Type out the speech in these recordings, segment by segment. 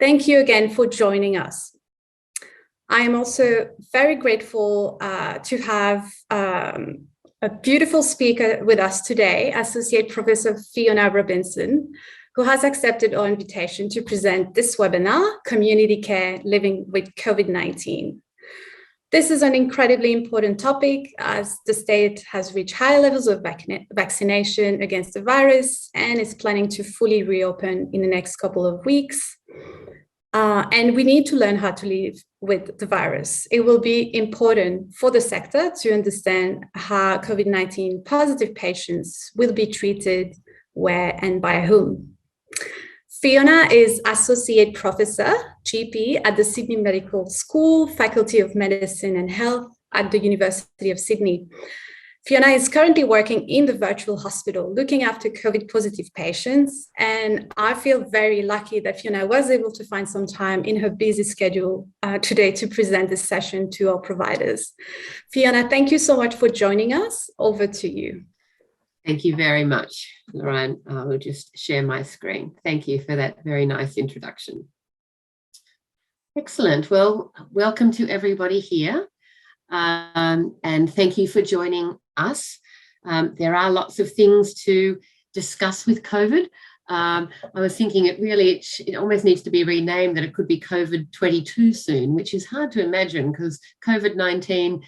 Thank you again for joining us. I am also very grateful to have a beautiful speaker with us today, Associate Professor Fiona Robinson, who has accepted our invitation to present this webinar, Community Care Living with COVID-19. This is an incredibly important topic as the state has reached high levels of vaccination against the virus and is planning to fully reopen in the next couple of weeks. And we need to learn how to live with the virus. It will be important for the sector to understand how COVID-19 positive patients will be treated, where and by whom. Fiona is Associate Professor, GP, at the Sydney Medical School, Faculty of Medicine and Health at the University of Sydney. Fiona is currently working in the virtual hospital, looking after COVID-positive patients, and I feel very lucky that Fiona was able to find some time in her busy schedule today to present this session to our providers. Fiona, thank you so much for joining us. Over to you. Thank you very much, Lorraine. I will just share my screen. Thank you for that very nice introduction. Excellent. Well, welcome to everybody here. And thank you for joining us. There are lots of things to discuss with COVID. I was thinking it almost needs to be renamed, that it could be COVID-22 soon, which is hard to imagine because COVID-19,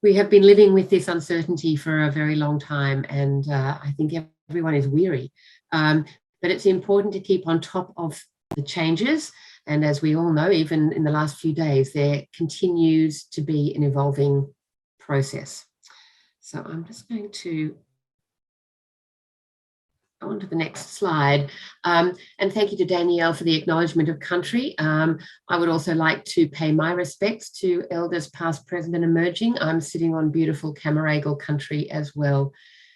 we have been living with this uncertainty for a very long time, and I think everyone is weary. But it's important to keep on top of the changes. And as we all know, even in the last few days, there continues to be an evolving process. So I'm just going to go on to the next slide. And thank you to Danielle for the acknowledgement of country. I would also like to pay my respects to elders past, present and emerging. I'm sitting on beautiful Camaragal country as well,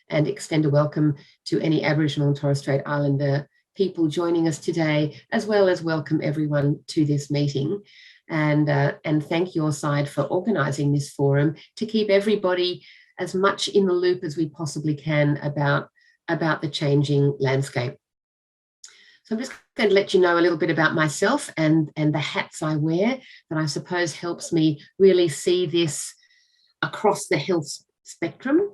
and extend a welcome to any Aboriginal and Torres Strait Islander people joining us today, as well as welcome everyone to this meeting. And thank your side for organising this forum to keep everybody as much in the loop as we possibly can about the changing landscape. So I'm just going to let you know a little bit about myself and the hats I wear that I suppose helps me really see this across the health spectrum.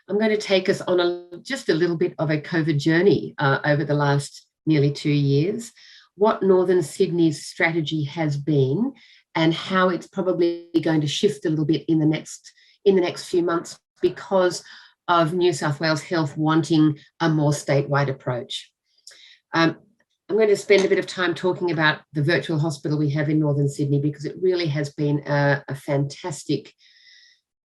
I'm going to take us on just a little bit of a COVID journey over the last nearly 2 years, what Northern Sydney's strategy has been and how it's probably going to shift a little bit in the next few months because of New South Wales Health wanting a more statewide approach. I'm going to spend a bit of time talking about the virtual hospital we have in Northern Sydney because it really has been a fantastic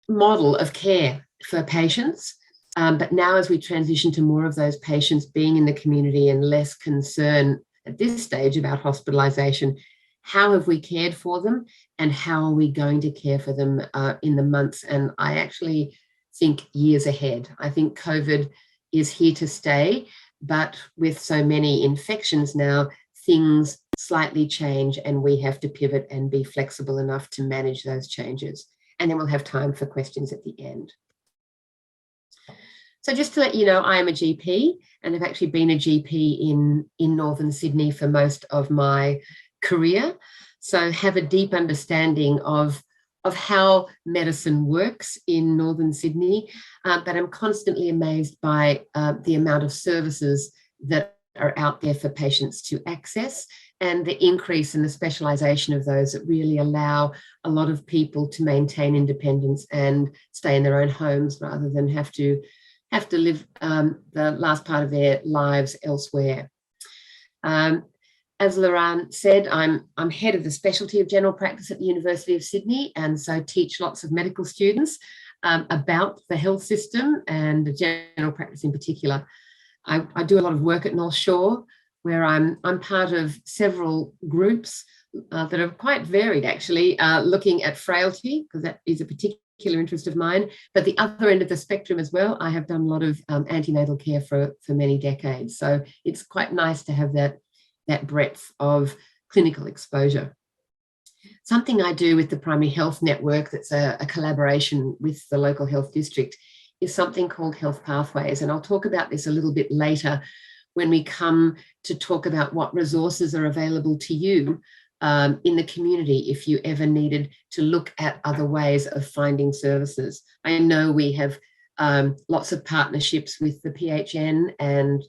model of care for patients. But now as we transition to more of those patients being in the community and less concern at this stage about hospitalisation, how have we cared for them and how are we going to care for them in the months? And I actually think years ahead. I think COVID is here to stay, but with so many infections now, things slightly change and we have to pivot and be flexible enough to manage those changes. And then we'll have time for questions at the end. So just to let you know, I am a GP and have actually been a GP in Northern Sydney for most of my career. So have a deep understanding of how medicine works in Northern Sydney, but I'm constantly amazed by the amount of services that are out there for patients to access and the increase in the specialisation of those that really allow a lot of people to maintain independence and stay in their own homes rather than have to live the last part of their lives elsewhere. As Lorraine said, I'm head of the Specialty of General Practice at the University of Sydney, and so teach lots of medical students about the health system and the general practice in particular. I do a lot of work at North Shore, where I'm part of several groups that are quite varied, actually, looking at frailty, because that is a particular interest of mine. But the other end of the spectrum as well, I have done a lot of antenatal care for many decades. So it's quite nice to have that breadth of clinical exposure. Something I do with the Primary Health Network that's a collaboration with the local health district is something called Health Pathways. And I'll talk about this a little bit later, when we come to talk about what resources are available to you in the community if you ever needed to look at other ways of finding services. I know we have lots of partnerships with the PHN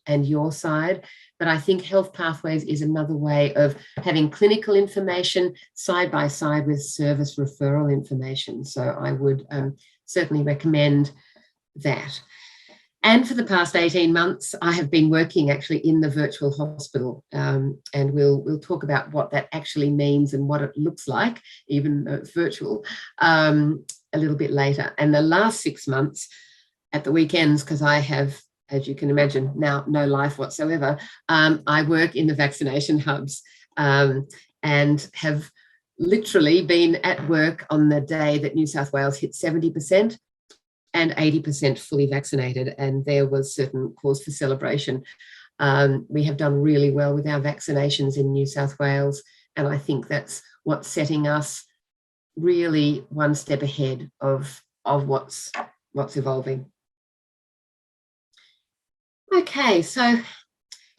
and your side, but I think Health Pathways is another way of having clinical information side by side with service referral information. So I would certainly recommend that. And for the past 18 months, I have been working actually in the virtual hospital, and we'll talk about what that actually means and what it looks like, even though it's virtual, a little bit later. And the last 6 months at the weekends, because I have, as you can imagine, now no life whatsoever, I work in the vaccination hubs and have literally been at work on the day that New South Wales hit 70%. And 80% fully vaccinated, and there was certain cause for celebration. We have done really well with our vaccinations in New South Wales, and I think that's what's setting us really one step ahead of what's evolving. Okay, so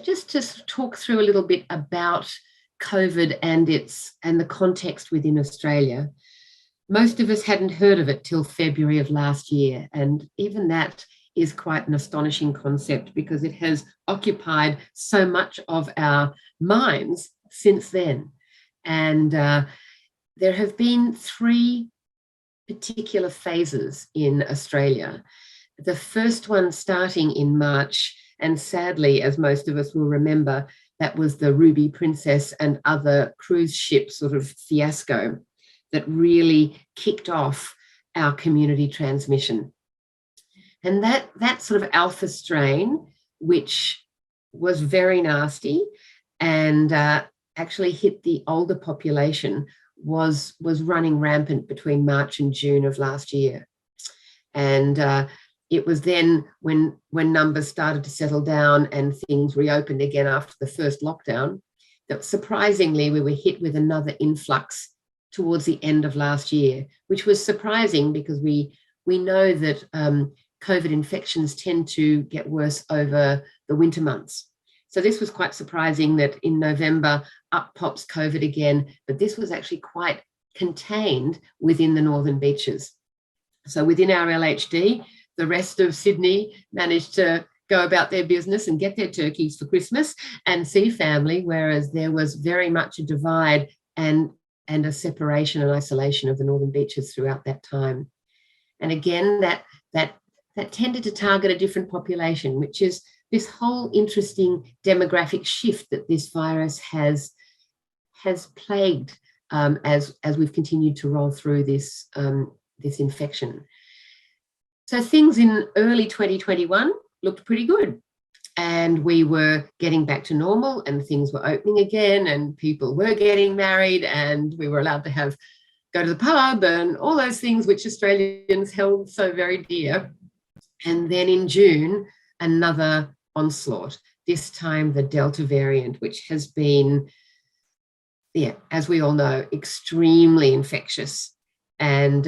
just to talk through a little bit about COVID and the context within Australia. Most of us hadn't heard of it till February of last year, and even that is quite an astonishing concept because it has occupied so much of our minds since then. And there have been 3 particular phases in Australia. The first one starting in March, and sadly, as most of us will remember, that was the Ruby Princess and other cruise ship sort of fiasco that really kicked off our community transmission. And that sort of alpha strain, which was very nasty and actually hit the older population, was running rampant between March and June of last year. And it was then when numbers started to settle down and things reopened again after the first lockdown, that surprisingly we were hit with another influx towards the end of last year, which was surprising because we know that COVID infections tend to get worse over the winter months. So this was quite surprising that in November up pops COVID again, but this was actually quite contained within the Northern Beaches. So within our LHD, the rest of Sydney managed to go about their business and get their turkeys for Christmas and see family, whereas there was very much a divide and a separation and isolation of the Northern Beaches throughout that time. And again, that tended to target a different population, which is this whole interesting demographic shift that this virus has plagued as we've continued to roll through this infection. So things in early 2021 looked pretty good. And we were getting back to normal and things were opening again and people were getting married and we were allowed to go to the pub and all those things which Australians held so very dear. And then in June, another onslaught, this time the Delta variant, which has been, as we all know, extremely infectious and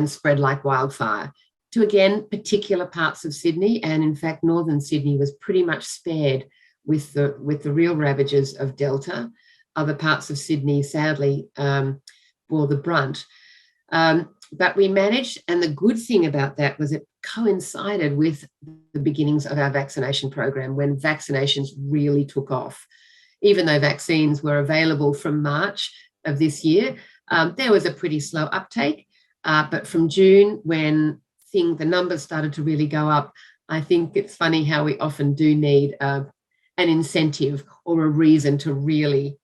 spread like wildfire to, again, particular parts of Sydney. And in fact, Northern Sydney was pretty much spared with the real ravages of Delta. Other parts of Sydney, sadly, bore the brunt. But we managed, and the good thing about that was it coincided with the beginnings of our vaccination program when vaccinations really took off. Even though vaccines were available from March of this year, there was a pretty slow uptake. But from June, when the numbers started to really go up, I think it's funny how we often do need an incentive or a reason to really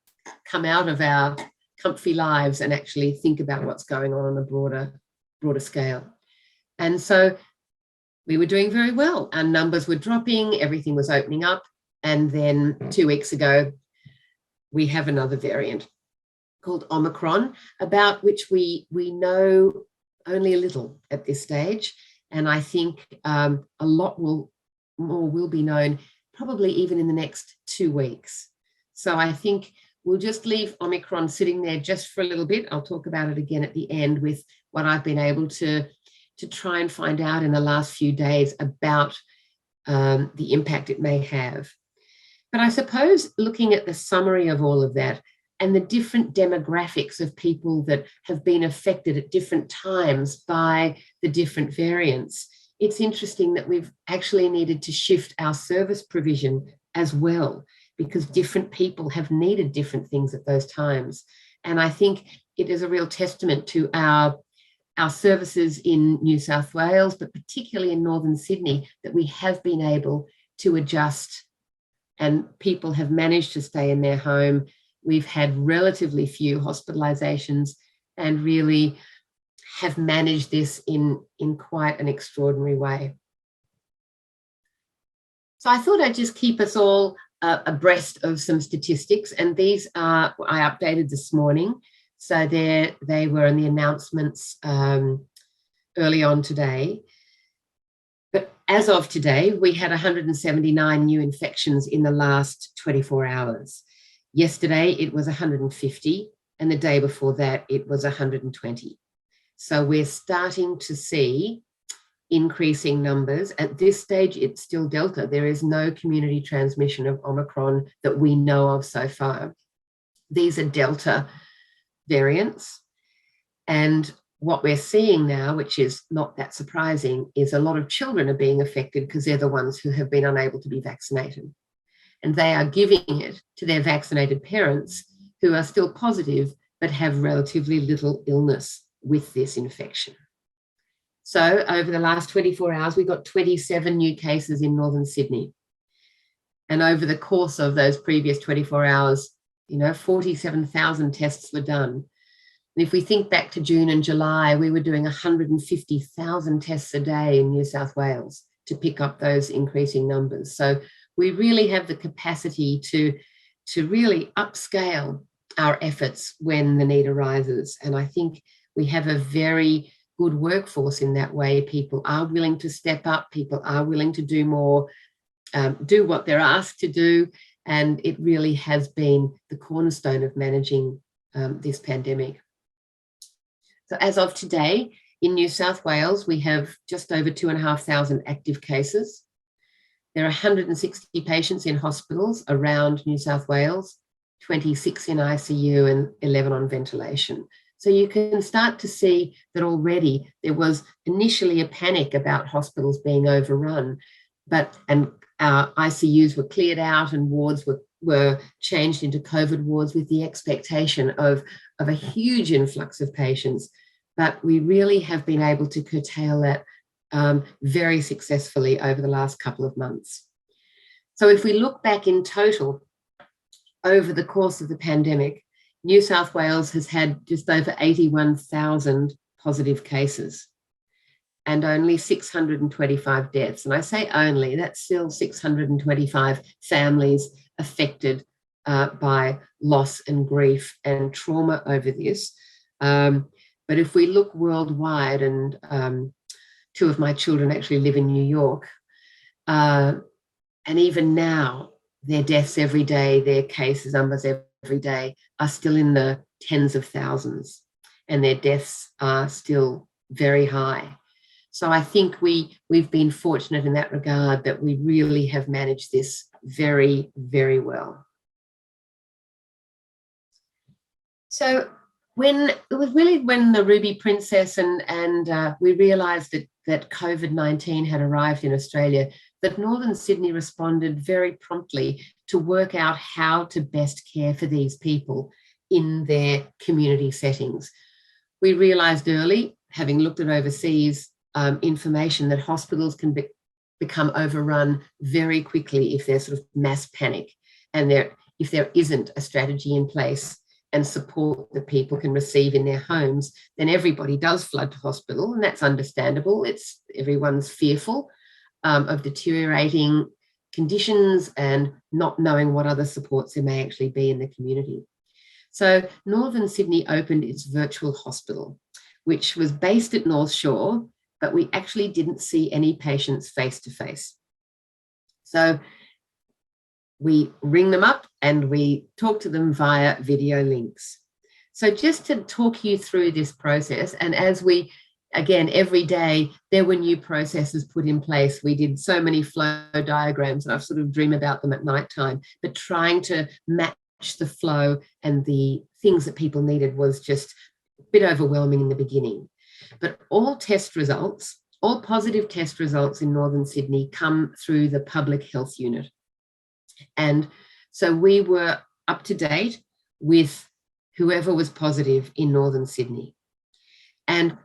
come out of our comfy lives and actually think about what's going on a broader scale. And so we were doing very well. Our numbers were dropping, everything was opening up. And then 2 weeks ago, we have another variant called Omicron, about which we know only a little at this stage. And I think a lot more will be known probably even in the next 2 weeks. So I think we'll just leave Omicron sitting there just for a little bit. I'll talk about it again at the end with what I've been able to try and find out in the last few days about the impact it may have. But I suppose looking at the summary of all of that and the different demographics of people that have been affected at different times by the different variants, it's interesting that we've actually needed to shift our service provision as well, because different people have needed different things at those times. And I think it is a real testament to our services in New South Wales, but particularly in Northern Sydney, that we have been able to adjust and people have managed to stay in their home. We've had relatively few hospitalizations and really have managed this in quite an extraordinary way. So I thought I'd just keep us all abreast of some statistics, and these are, I updated this morning. So they were in the announcements early on today. But as of today, we had 179 new infections in the last 24 hours. Yesterday, it was 150, and the day before that, it was 120. So we're starting to see increasing numbers. At this stage, it's still Delta. There is no community transmission of Omicron that we know of so far. These are Delta variants. And what we're seeing now, which is not that surprising, is a lot of children are being affected because they're the ones who have been unable to be vaccinated. And they are giving it to their vaccinated parents who are still positive but have relatively little illness with this infection. So over the last 24 hours, we got 27 new cases in Northern Sydney. And over the course of those previous 24 hours, 47,000 tests were done. And if we think back to June and July, we were doing 150,000 tests a day in New South Wales to pick up those increasing numbers. So we really have the capacity to really upscale our efforts when the need arises. And I think we have a very good workforce in that way. People are willing to step up. People are willing to do more, do what they're asked to do. And it really has been the cornerstone of managing this pandemic. So as of today, in New South Wales, we have just over 2,500 active cases. There are 160 patients in hospitals around New South Wales, 26 in ICU and 11 on ventilation. So you can start to see that already there was initially a panic about hospitals being overrun, and our ICUs were cleared out and wards were changed into COVID wards with the expectation of a huge influx of patients. But we really have been able to curtail that very successfully over the last couple of months. So if we look back in total over the course of the pandemic, New South Wales has had just over 81,000 positive cases and only 625 deaths. And I say only, that's still 625 families affected by loss and grief and trauma over this. But if we look worldwide, and two of my children actually live in New York, and even now, their deaths every day, their cases numbers every day are still in the tens of thousands, and their deaths are still very high. So I think we've been fortunate in that regard, that we really have managed this very, very well. So when the Ruby Princess and we realised that COVID-19 had arrived in Australia, that Northern Sydney responded very promptly to work out how to best care for these people in their community settings. We realised early, having looked at overseas information, that hospitals can become overrun very quickly if there's sort of mass panic, and if there isn't a strategy in place and support that people can receive in their homes, then everybody does flood to hospital, and that's understandable. Everyone's fearful of deteriorating conditions and not knowing what other supports there may actually be in the community. So Northern Sydney opened its virtual hospital, which was based at North Shore, but we actually didn't see any patients face to face. So we ring them up and we talk to them via video links. So just to talk you through this process, and as we again, every day there were new processes put in place. We did so many flow diagrams, and I sort of dream about them at nighttime, but trying to match the flow and the things that people needed was just a bit overwhelming in the beginning. But all test results, all positive test results in Northern Sydney come through the public health unit. And so we were up to date with whoever was positive in Northern Sydney. And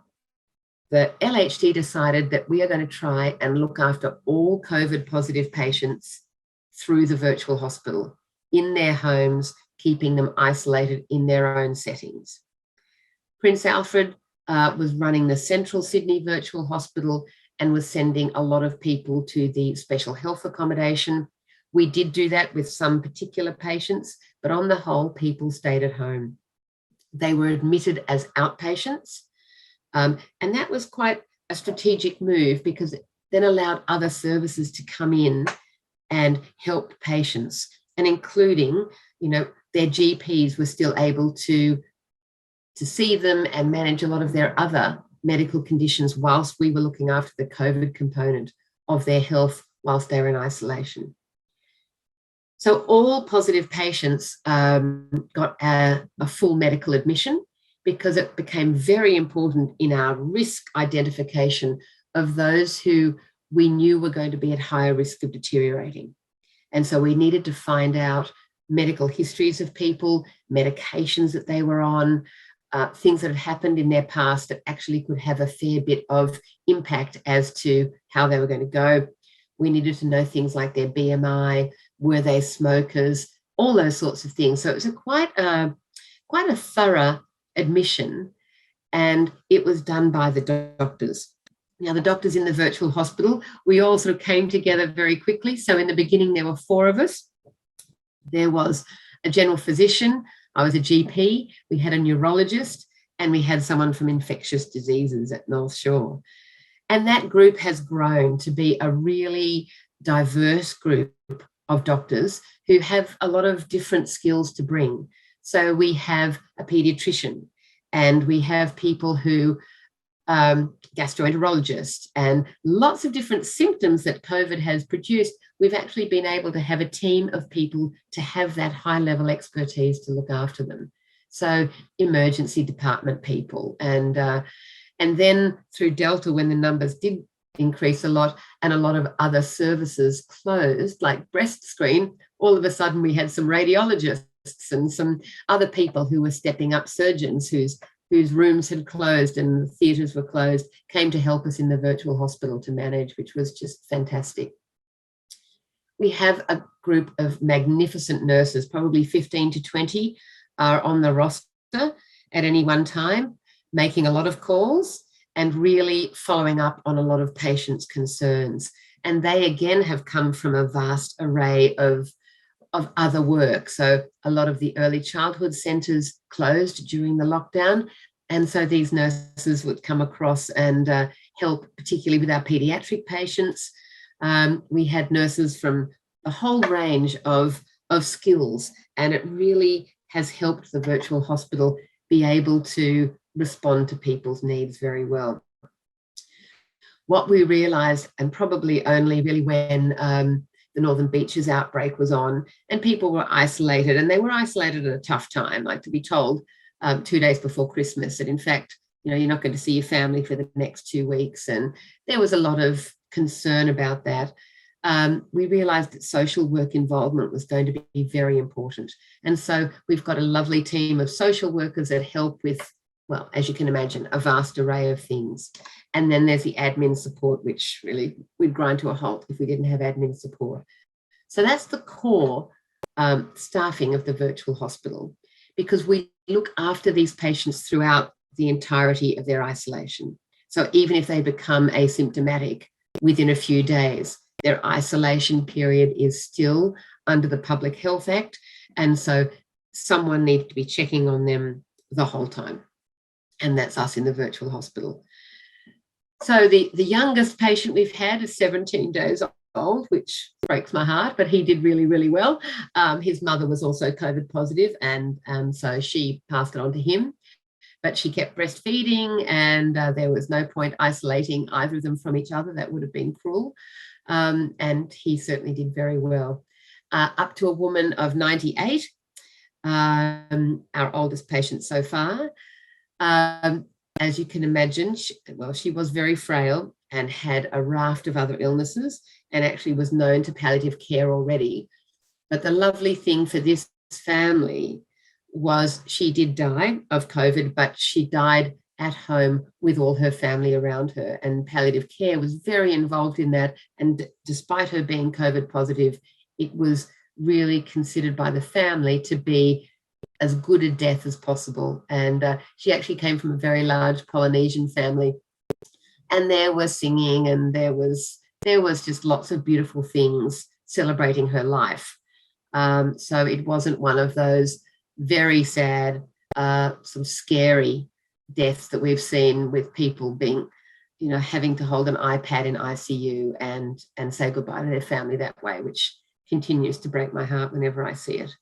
the LHD decided that we are going to try and look after all COVID positive patients through the virtual hospital, in their homes, keeping them isolated in their own settings. Prince Alfred was running the Central Sydney Virtual Hospital and was sending a lot of people to the special health accommodation. We did do that with some particular patients, but on the whole, people stayed at home. They were admitted as outpatients, and that was quite a strategic move because it then allowed other services to come in and help patients, and including, their GPs were still able to see them and manage a lot of their other medical conditions whilst we were looking after the COVID component of their health whilst they were in isolation. So all positive patients got a full medical admission because it became very important in our risk identification of those who we knew were going to be at higher risk of deteriorating. And so we needed to find out medical histories of people, medications that they were on, things that had happened in their past that actually could have a fair bit of impact as to how they were going to go. We needed to know things like their BMI, were they smokers, all those sorts of things. So it was quite a thorough admission, and it was done by the doctors. Now, the doctors in the virtual hospital, we all sort of came together very quickly. So in the beginning, there were 4 of us. There was a general physician, I was a GP, we had a neurologist, and we had someone from infectious diseases at North Shore. And that group has grown to be a really diverse group of doctors who have a lot of different skills to bring. So we have a pediatrician, and we have people who gastroenterologists, and lots of different symptoms that COVID has produced. We've actually been able to have a team of people to have that high level expertise to look after them. So emergency department people, and then through Delta, when the numbers did increase a lot and a lot of other services closed, like breast screen, all of a sudden we had some radiologists and some other people who were stepping up, surgeons whose rooms had closed and theatres were closed, came to help us in the virtual hospital to manage, which was just fantastic. We have a group of magnificent nurses, probably 15 to 20 are on the roster at any one time, making a lot of calls and really following up on a lot of patients' concerns. And they, again, have come from a vast array of other work. So a lot of the early childhood centres closed during the lockdown. And so these nurses would come across and help, particularly with our paediatric patients. We had nurses from a whole range of skills, and it really has helped the virtual hospital be able to respond to people's needs very well. What we realised, and probably only really when the Northern Beaches outbreak was on and people were isolated, and they were isolated at a tough time, like to be told 2 days before Christmas that in fact, you're not going to see your family for the next 2 weeks. And there was a lot of concern about that. We realised that social work involvement was going to be very important. And so we've got a lovely team of social workers that help with, well, as you can imagine, a vast array of things. And then there's the admin support, which really would grind to a halt if we didn't have admin support. So that's the core staffing of the virtual hospital, because we look after these patients throughout the entirety of their isolation. So even if they become asymptomatic within a few days, their isolation period is still under the Public Health Act. And so someone needs to be checking on them the whole time. And that's us in the virtual hospital. So the youngest patient we've had is 17 days old, which breaks my heart, but he did really, really well. His mother was also COVID positive, and so she passed it on to him. but she kept breastfeeding, and there was no point isolating either of them from each other. That would have been cruel. And he certainly did very well. Up to a woman of 98, our oldest patient so far. As you can imagine, she was very frail and had a raft of other illnesses, and actually was known to palliative care already. But the lovely thing for this family was she did die of COVID, but she died at home with all her family around her, and palliative care was very involved in that. And despite her being COVID positive, it was really considered by the family to be as good a death as possible. And she actually came from a very large Polynesian family, and there was singing, and there was just lots of beautiful things celebrating her life. So it wasn't one of those very sad, some scary deaths that we've seen with people being, having to hold an iPad in ICU and say goodbye to their family that way, which continues to break my heart whenever I see it.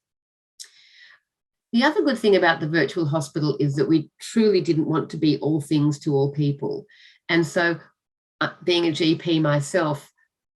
The other good thing about the virtual hospital is that we truly didn't want to be all things to all people. And so being a GP myself,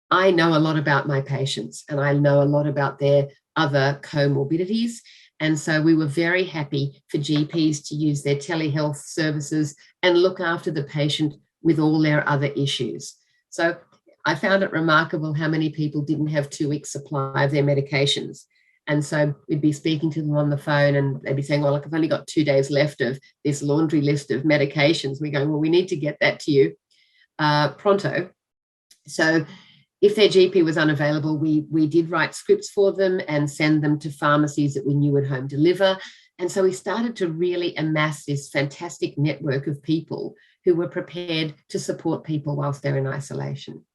I know a lot about my patients, and I know a lot about their other comorbidities. And so we were very happy for GPs to use their telehealth services and look after the patient with all their other issues. So I found it remarkable how many people didn't have 2 weeks supply of their medications. And so we'd be speaking to them on the phone, and they'd be saying, well, look, I've only got 2 days left of this laundry list of medications. We're going, well, we need to get that to you pronto. So if their GP was unavailable, we did write scripts for them and send them to pharmacies that we knew would home deliver. And so we started to really amass this fantastic network of people who were prepared to support people whilst they're in isolation.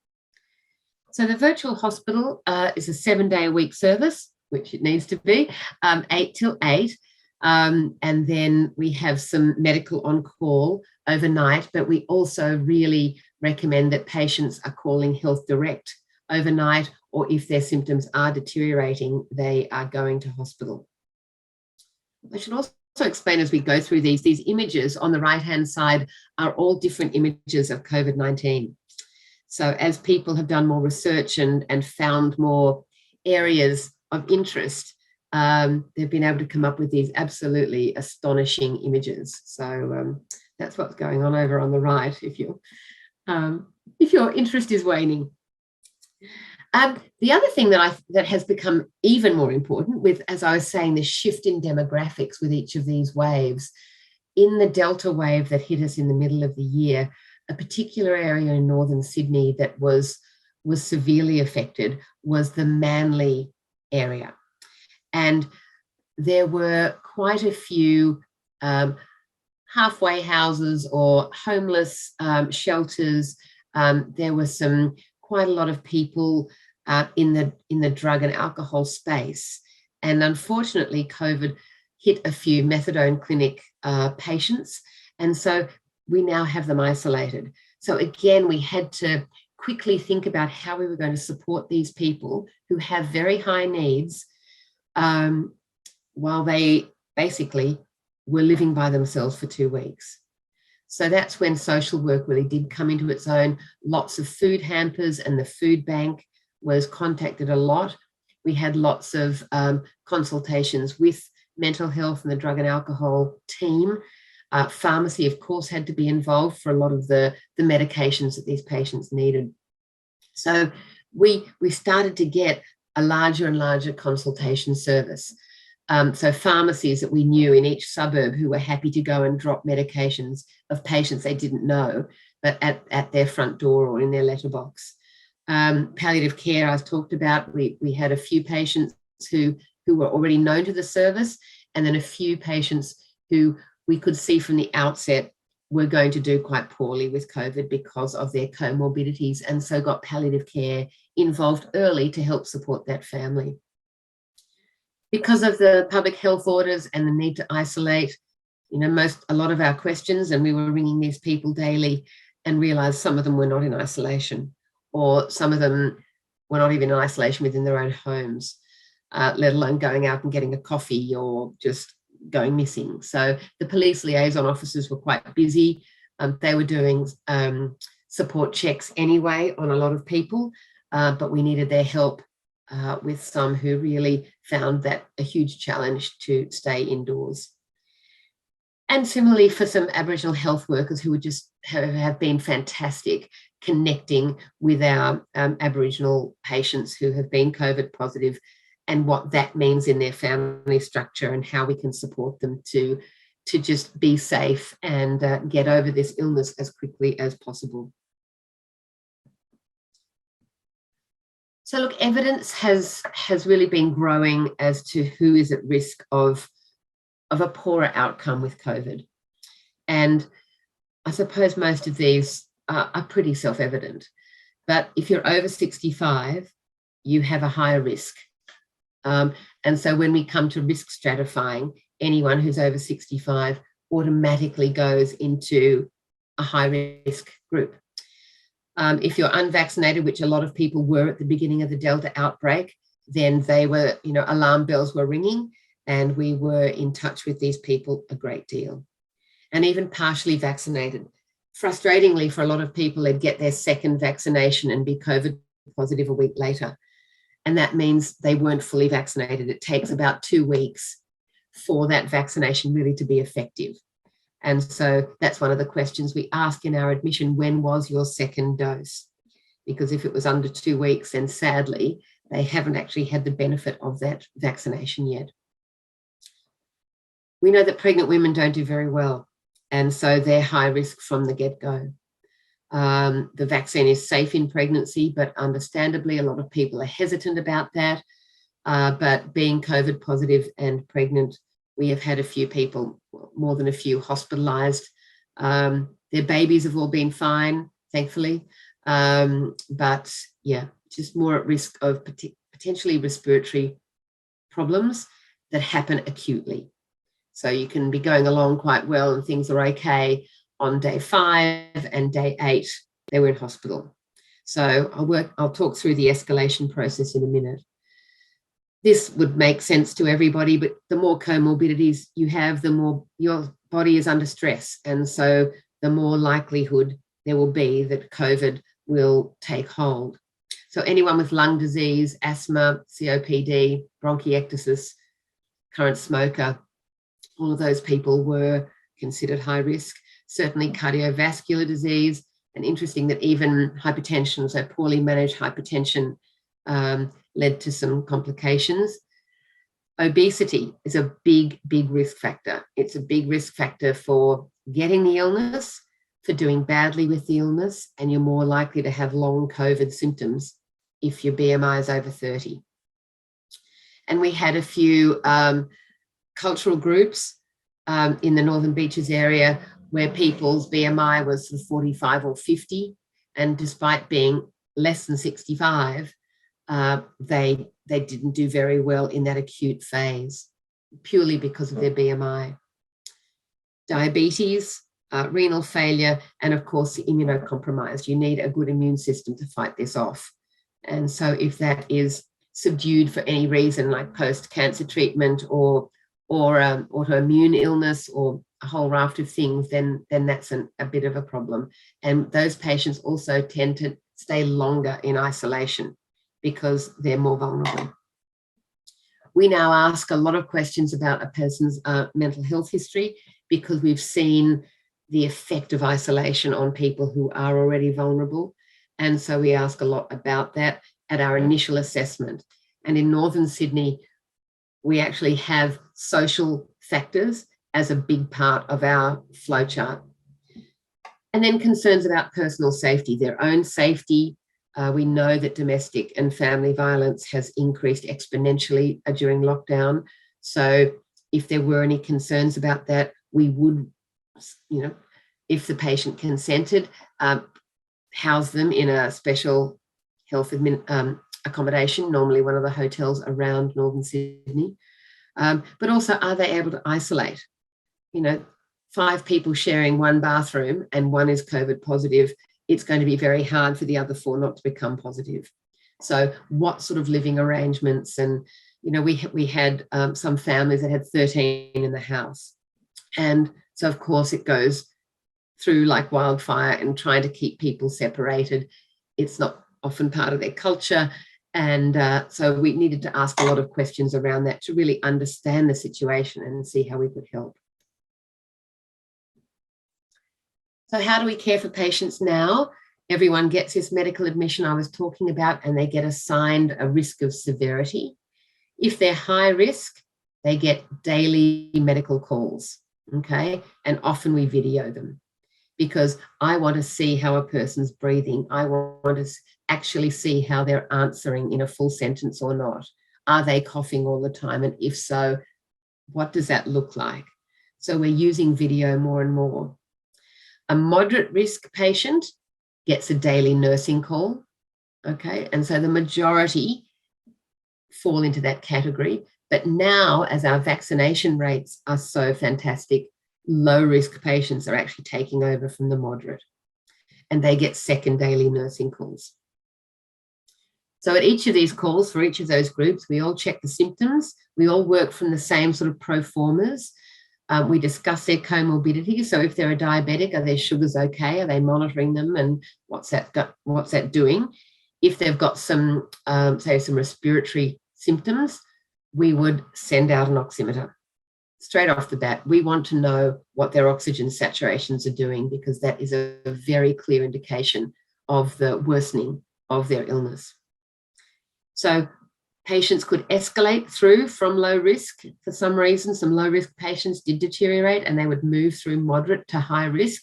So the virtual hospital is a 7-day-a-week service, which it needs to be, 8 till 8. And then we have some medical on call overnight, but we also really recommend that patients are calling Health Direct overnight, or if their symptoms are deteriorating, they are going to hospital. I should also explain as we go through these images on the right-hand side are all different images of COVID-19. So as people have done more research and found more areas of interest, they've been able to come up with these absolutely astonishing images. So that's what's going on over on the right, if your interest is waning. The other thing that has become even more important with, as I was saying, the shift in demographics with each of these waves, in the Delta wave that hit us in the middle of the year, a particular area in northern Sydney that was severely affected was the Manly area. And there were quite a few halfway houses or homeless shelters. There were quite a lot of people in the drug and alcohol space. And unfortunately, COVID hit a few methadone clinic patients. And so we now have them isolated. So again, we had to quickly think about how we were going to support these people who have very high needs while they basically were living by themselves for 2 weeks. So that's when social work really did come into its own. Lots of food hampers, and the food bank was contacted a lot. We had lots of consultations with mental health and the drug and alcohol team. Pharmacy, of course, had to be involved for a lot of the medications that these patients needed. So we started to get a larger and larger consultation service. So pharmacies that we knew in each suburb who were happy to go and drop medications of patients they didn't know, but at their front door or in their letterbox. Palliative care, I've talked about. We had a few patients who were already known to the service, and then a few patients who we could see from the outset were going to do quite poorly with COVID because of their comorbidities, and so got palliative care involved early to help support that family. Because of the public health orders and the need to isolate, a lot of our questions, and we were ringing these people daily and realized some of them were not in isolation, or some of them were not even in isolation within their own homes, let alone going out and getting a coffee or just going missing. So the police liaison officers were quite busy. They were doing support checks anyway on a lot of people, but we needed their help with some who really found that a huge challenge to stay indoors. And similarly for some Aboriginal health workers who would just have been fantastic connecting with our Aboriginal patients who have been COVID positive and what that means in their family structure and how we can support them to just be safe and get over this illness as quickly as possible. So look, evidence has really been growing as to who is at risk of a poorer outcome with COVID. And I suppose most of these are pretty self-evident. But if you're over 65, you have a higher risk. And so when we come to risk stratifying, anyone who's over 65 automatically goes into a high risk group. If you're unvaccinated, which a lot of people were at the beginning of the Delta outbreak, then they were, alarm bells were ringing, and we were in touch with these people a great deal. And even partially vaccinated. Frustratingly, for a lot of people, they'd get their second vaccination and be COVID positive a week later. And that means they weren't fully vaccinated. It takes about 2 weeks for that vaccination really to be effective. And so that's one of the questions we ask in our admission: when was your second dose? Because if it was under 2 weeks, then sadly, they haven't actually had the benefit of that vaccination yet. We know that pregnant women don't do very well, and so they're high risk from the get-go. The vaccine is safe in pregnancy, but understandably, a lot of people are hesitant about that. But being COVID positive and pregnant, we have had a few people, more than a few, hospitalized. Their babies have all been fine, thankfully. But yeah, just more at risk of potentially respiratory problems that happen acutely. So you can be going along quite well and things are okay. On day 5 and day 8, they were in hospital. So I'll talk through the escalation process in a minute. This would make sense to everybody, but the more comorbidities you have, the more your body is under stress. And so the more likelihood there will be that COVID will take hold. So anyone with lung disease, asthma, COPD, bronchiectasis, current smoker, all of those people were considered high risk. Certainly cardiovascular disease, and interesting that even hypertension, so poorly managed hypertension, led to some complications. Obesity is a big, big risk factor. It's a big risk factor for getting the illness, for doing badly with the illness, and you're more likely to have long COVID symptoms if your BMI is over 30. And we had a few cultural groups in the Northern Beaches area where people's BMI was 45 or 50, and despite being less than 65, they didn't do very well in that acute phase, purely because of their BMI. Diabetes, renal failure, and of course, immunocompromised. You need a good immune system to fight this off. And so if that is subdued for any reason, like post-cancer treatment or autoimmune illness or a whole raft of things, then that's a bit of a problem. And those patients also tend to stay longer in isolation because they're more vulnerable. We now ask a lot of questions about a person's mental health history because we've seen the effect of isolation on people who are already vulnerable. And so we ask a lot about that at our initial assessment. And in Northern Sydney, we actually have social factors as a big part of our flowchart. And then concerns about personal safety, their own safety. We know that domestic and family violence has increased exponentially during lockdown. So if there were any concerns about that, we would, if the patient consented, house them in a special health accommodation, normally one of the hotels around Northern Sydney. But also, are they able to isolate? 5 people sharing one bathroom and one is COVID positive, it's going to be very hard for the other 4 not to become positive. So what sort of living arrangements and, we had some families that had 13 in the house. And so, of course, it goes through like wildfire, and trying to keep people separated. It's not often part of their culture. And so we needed to ask a lot of questions around that to really understand the situation and see how we could help. So how do we care for patients now? Everyone gets this medical admission I was talking about, and they get assigned a risk of severity. If they're high risk, they get daily medical calls, okay? And often we video them, because I want to see how a person's breathing. I want to actually see how they're answering in a full sentence or not. Are they coughing all the time? And if so, what does that look like? So we're using video more and more. A moderate risk patient gets a daily nursing call, okay? And so the majority fall into that category. But now, as our vaccination rates are so fantastic, low-risk patients are actually taking over from the moderate, and they get second daily nursing calls. So at each of these calls, for each of those groups, we all check the symptoms. We all work from the same sort of pro formas. We discuss their comorbidities. So if they're a diabetic, are their sugars okay? Are they monitoring them? And what's that doing? If they've got some, say, some respiratory symptoms, we would send out an oximeter. Straight off the bat, we want to know what their oxygen saturations are doing, because that is a very clear indication of the worsening of their illness. So patients could escalate through from low risk. For some reason, some low risk patients did deteriorate, and they would move through moderate to high risk.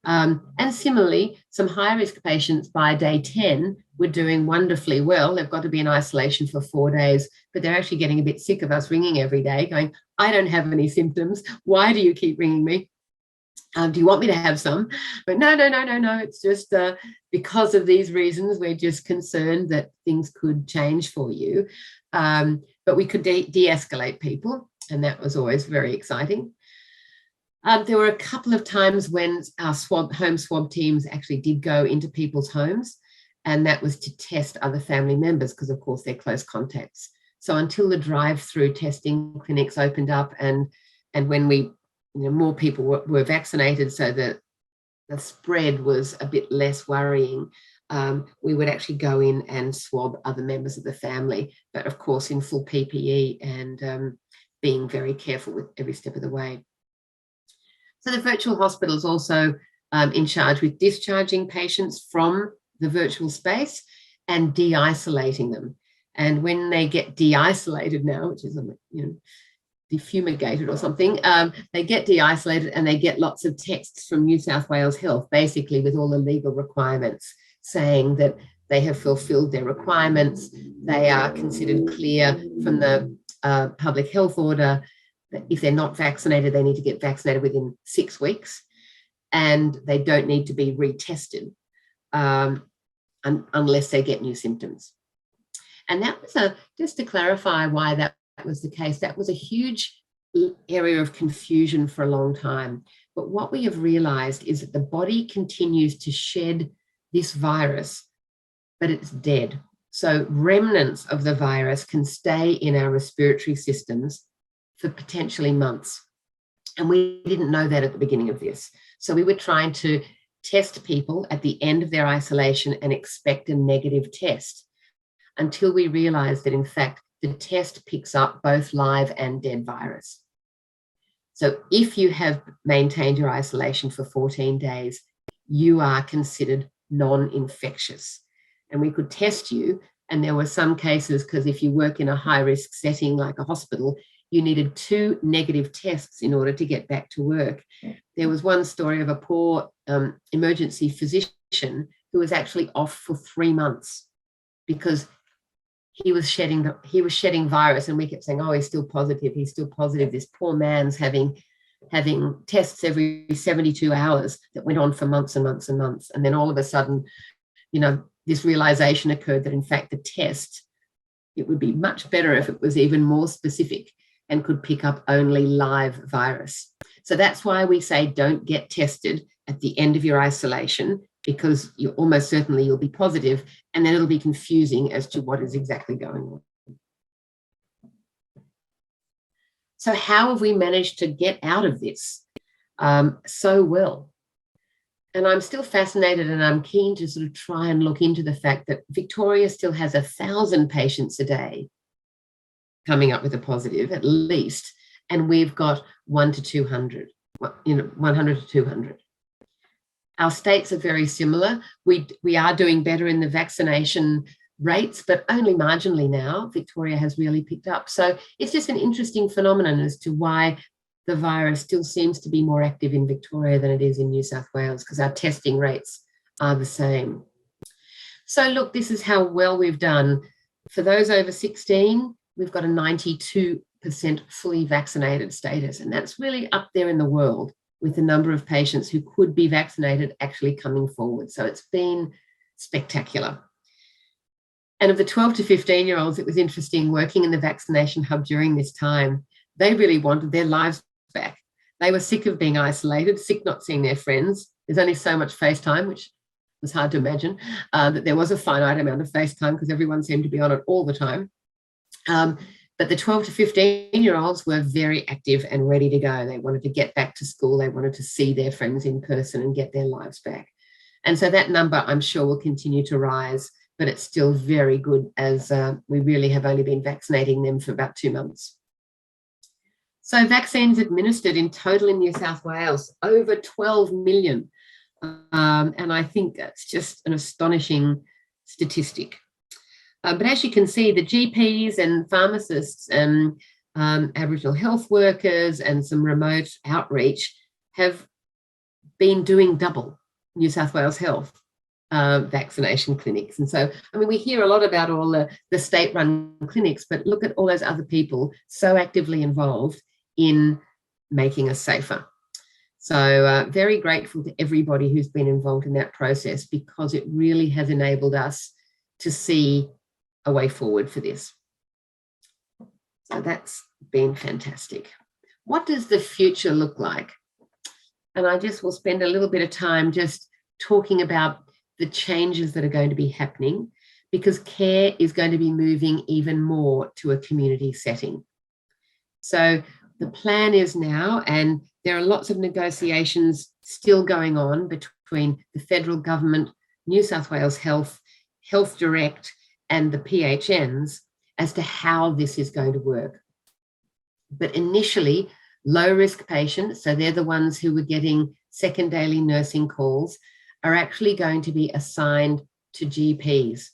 And similarly, some high risk patients by day 10 were doing wonderfully well. They've got to be in isolation for 4 days, but they're actually getting a bit sick of us ringing every day going, I don't have any symptoms. Why do you keep ringing me? Do you want me to have some? But no. It's just because of these reasons, we're just concerned that things could change for you. But we could de-escalate people, and that was always very exciting. There were a couple of times when our home swab teams actually did go into people's homes, and that was to test other family members, because of course they're close contacts. So until the drive-through testing clinics opened up, and when more people were vaccinated, so that the spread was a bit less worrying, we would actually go in and swab other members of the family, but of course in full PPE and being very careful with every step of the way. So the virtual hospital is also in charge with discharging patients from the virtual space and de-isolating them. And when they get de-isolated now, which is, defumigated or something, they get de-isolated, and they get lots of texts from New South Wales Health, basically with all the legal requirements, saying that they have fulfilled their requirements, they are considered clear from the public health order, that if they're not vaccinated, they need to get vaccinated within 6 weeks, and they don't need to be retested unless they get new symptoms. And that was just to clarify why that was the case, that was a huge area of confusion for a long time. But what we have realized is that the body continues to shed this virus, but it's dead. So remnants of the virus can stay in our respiratory systems for potentially months. And we didn't know that at the beginning of this. So we were trying to test people at the end of their isolation and expect a negative test, until we realized that, in fact, the test picks up both live and dead virus. So if you have maintained your isolation for 14 days, you are considered non-infectious. And we could test you, and there were some cases, because if you work in a high-risk setting like a hospital, you needed 2 negative tests in order to get back to work. There was one story of a poor emergency physician who was actually off for 3 months because he was shedding virus, and we kept saying, oh, he's still positive. This poor man's having tests every 72 hours that went on for months and months and months. And then all of a sudden, this realization occurred that, in fact, the test, it would be much better if it was even more specific and could pick up only live virus. So that's why we say don't get tested at the end of your isolation, because you almost certainly you'll be positive, and then it'll be confusing as to what is exactly going on. So how have we managed to get out of this so well? And I'm still fascinated, and I'm keen to sort of try and look into the fact that Victoria still has 1,000 patients a day coming up with a positive, at least, and we've got 100 to 200. Our states are very similar. We are doing better in the vaccination rates, but only marginally now. Victoria has really picked up. So it's just an interesting phenomenon as to why the virus still seems to be more active in Victoria than it is in New South Wales, because our testing rates are the same. So look, this is how well we've done. For those over 16, we've got a 92% fully vaccinated status, and that's really up there in the world with the number of patients who could be vaccinated actually coming forward. So it's been spectacular. And of the 12 to 15-year-olds, it was interesting working in the vaccination hub during this time. They really wanted their lives back. They were sick of being isolated, sick not seeing their friends. There's only so much FaceTime, which was hard to imagine, that there was a finite amount of FaceTime because everyone seemed to be on it all the time. But the 12 to 15-year-olds were very active and ready to go. They wanted to get back to school. They wanted to see their friends in person and get their lives back. And so that number, I'm sure, will continue to rise, but it's still very good, as we really have only been vaccinating them for about 2 months. So vaccines administered in total in New South Wales, over 12 million. And I think that's just an astonishing statistic. But as you can see, the GPs and pharmacists and Aboriginal health workers and some remote outreach have been doing double New South Wales Health vaccination clinics. And so, I mean, we hear a lot about all the state-run clinics, but look at all those other people so actively involved in making us safer. So very grateful to everybody who's been involved in that process, because it really has enabled us to see a way forward for this. So that's been fantastic. What does the future look like? And I just will spend a little bit of time just talking about the changes that are going to be happening, because care is going to be moving even more to a community setting. So the plan is now, and there are lots of negotiations still going on between the federal government, New South Wales Health, Health Direct, and the PHNs as to how this is going to work. But initially, low-risk patients, so they're the ones who were getting second daily nursing calls, are actually going to be assigned to GPs.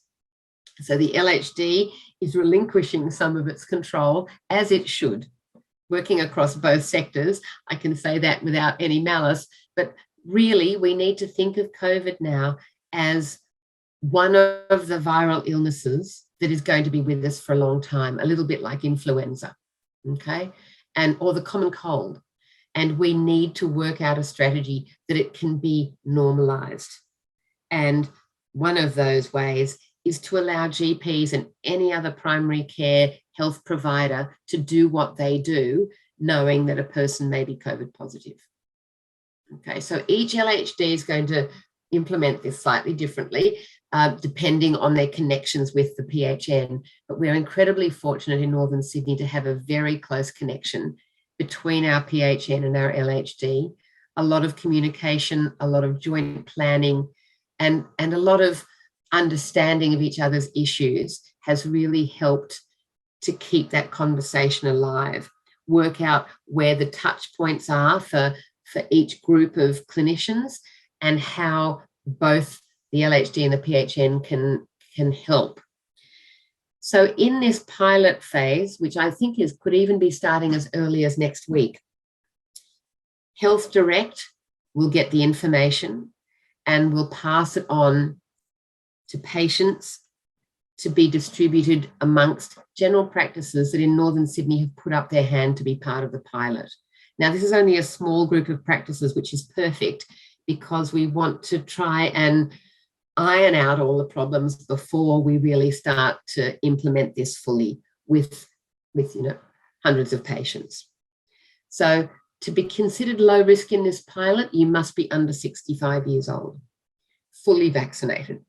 So the LHD is relinquishing some of its control, as it should, working across both sectors. I can say that without any malice, but really we need to think of COVID now as one of the viral illnesses that is going to be with us for a long time, a little bit like influenza, okay, or the common cold. And we need to work out a strategy that it can be normalized. And one of those ways is to allow GPs and any other primary care health provider to do what they do, knowing that a person may be COVID positive. Okay, so each LHD is going to implement this slightly differently, depending on their connections with the PHN. But we're incredibly fortunate in Northern Sydney to have a very close connection between our PHN and our LHD, a lot of communication, a lot of joint planning, and a lot of understanding of each other's issues has really helped to keep that conversation alive, work out where the touch points are for each group of clinicians, and how both the LHD and the PHN can help. So in this pilot phase, which I think could even be starting as early as next week, Health Direct will get the information and will pass it on to patients to be distributed amongst general practices that in Northern Sydney have put up their hand to be part of the pilot. Now, this is only a small group of practices, which is perfect, because we want to try and iron out all the problems before we really start to implement this fully with hundreds of patients. So to be considered low risk in this pilot, you must be under 65 years old, fully vaccinated,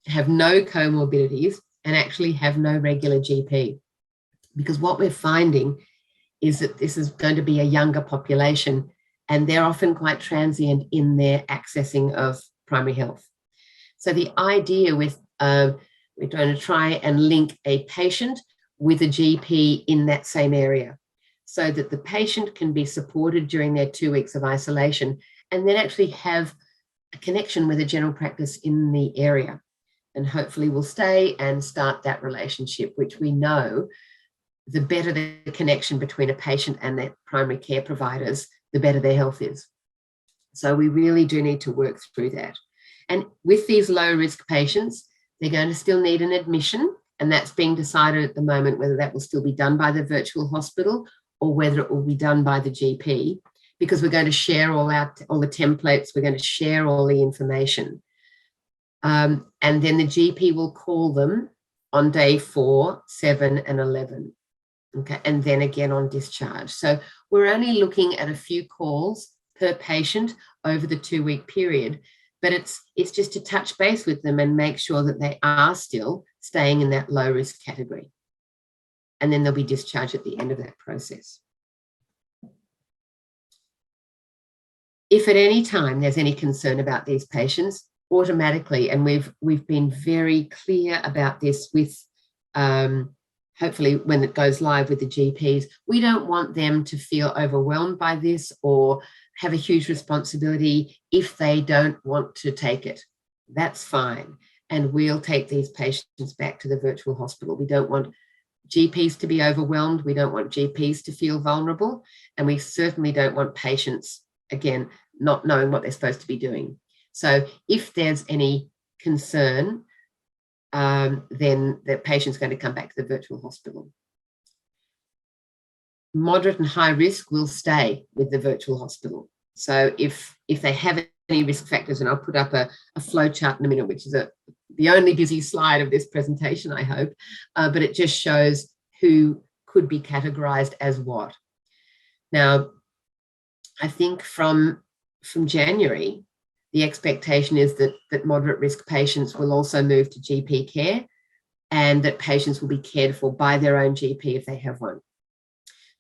have no comorbidities, and actually have no regular GP. Because what we're finding is that this is going to be a younger population, and they're often quite transient in their accessing of primary health. So the idea with we're going to try and link a patient with a GP in that same area, so that the patient can be supported during their 2 weeks of isolation and then actually have a connection with a general practice in the area. And hopefully will stay and start that relationship, which we know the better the connection between a patient and their primary care providers, the better their health is. So we really do need to work through that. And with these low risk patients, they're going to still need an admission, and that's being decided at the moment whether that will still be done by the virtual hospital or whether it will be done by the GP, because we're going to share all the templates, we're going to share all the information. And then the GP will call them on day 4, 7, and 11. Okay, and then again on discharge. So we're only looking at a few calls per patient over the 2-week period, but it's just to touch base with them and make sure that they are still staying in that low risk category. And then they'll be discharged at the end of that process. If at any time there's any concern about these patients, automatically, and we've been very clear about this with hopefully when it goes live with the GPs, we don't want them to feel overwhelmed by this or have a huge responsibility if they don't want to take it. That's fine. And we'll take these patients back to the virtual hospital. We don't want GPs to be overwhelmed. We don't want GPs to feel vulnerable. And we certainly don't want patients, again, not knowing what they're supposed to be doing. So if there's any concern, then the patient's going to come back to the virtual hospital. Moderate and high risk will stay with the virtual hospital. So if they have any risk factors, and I'll put up a flow chart in a minute, which is the only busy slide of this presentation, I hope, but it just shows who could be categorized as what. Now, I think from January, the expectation is that moderate risk patients will also move to GP care, and that patients will be cared for by their own GP if they have one.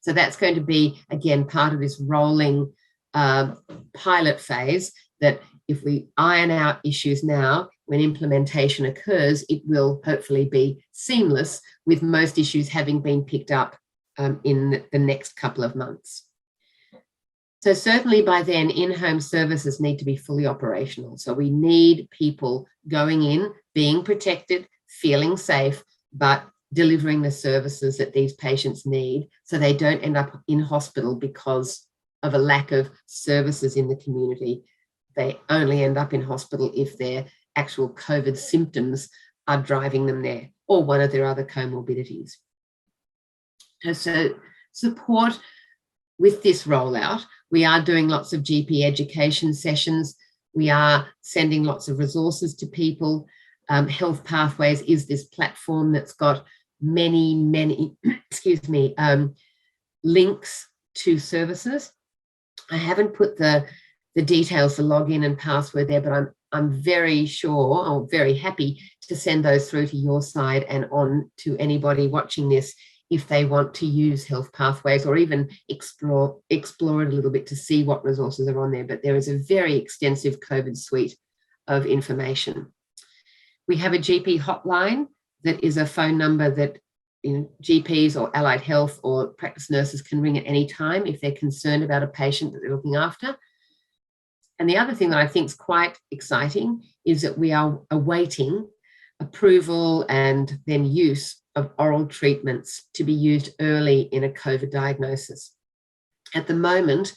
So that's going to be, again, part of this rolling pilot phase, that if we iron out issues now, when implementation occurs, it will hopefully be seamless, with most issues having been picked up in the next couple of months. So certainly by then, in-home services need to be fully operational. So we need people going in, being protected, feeling safe, but delivering the services that these patients need, so they don't end up in hospital because of a lack of services in the community. They only end up in hospital if their actual COVID symptoms are driving them there, or one of their other comorbidities. So support with this rollout. We are doing lots of GP education sessions. We are sending lots of resources to people. Health Pathways is this platform that's got many, links to services. I haven't put the details, the login and password there, but I'm very sure, or very happy to send those through to your side and on to anybody watching this if they want to use Health Pathways, or even explore it a little bit to see what resources are on there. But there is a very extensive COVID suite of information. We have a GP hotline that is a phone number that GPs or allied health or practice nurses can ring at any time if they're concerned about a patient that they're looking after. And the other thing that I think is quite exciting is that we are awaiting approval and then use of oral treatments to be used early in a COVID diagnosis. At the moment,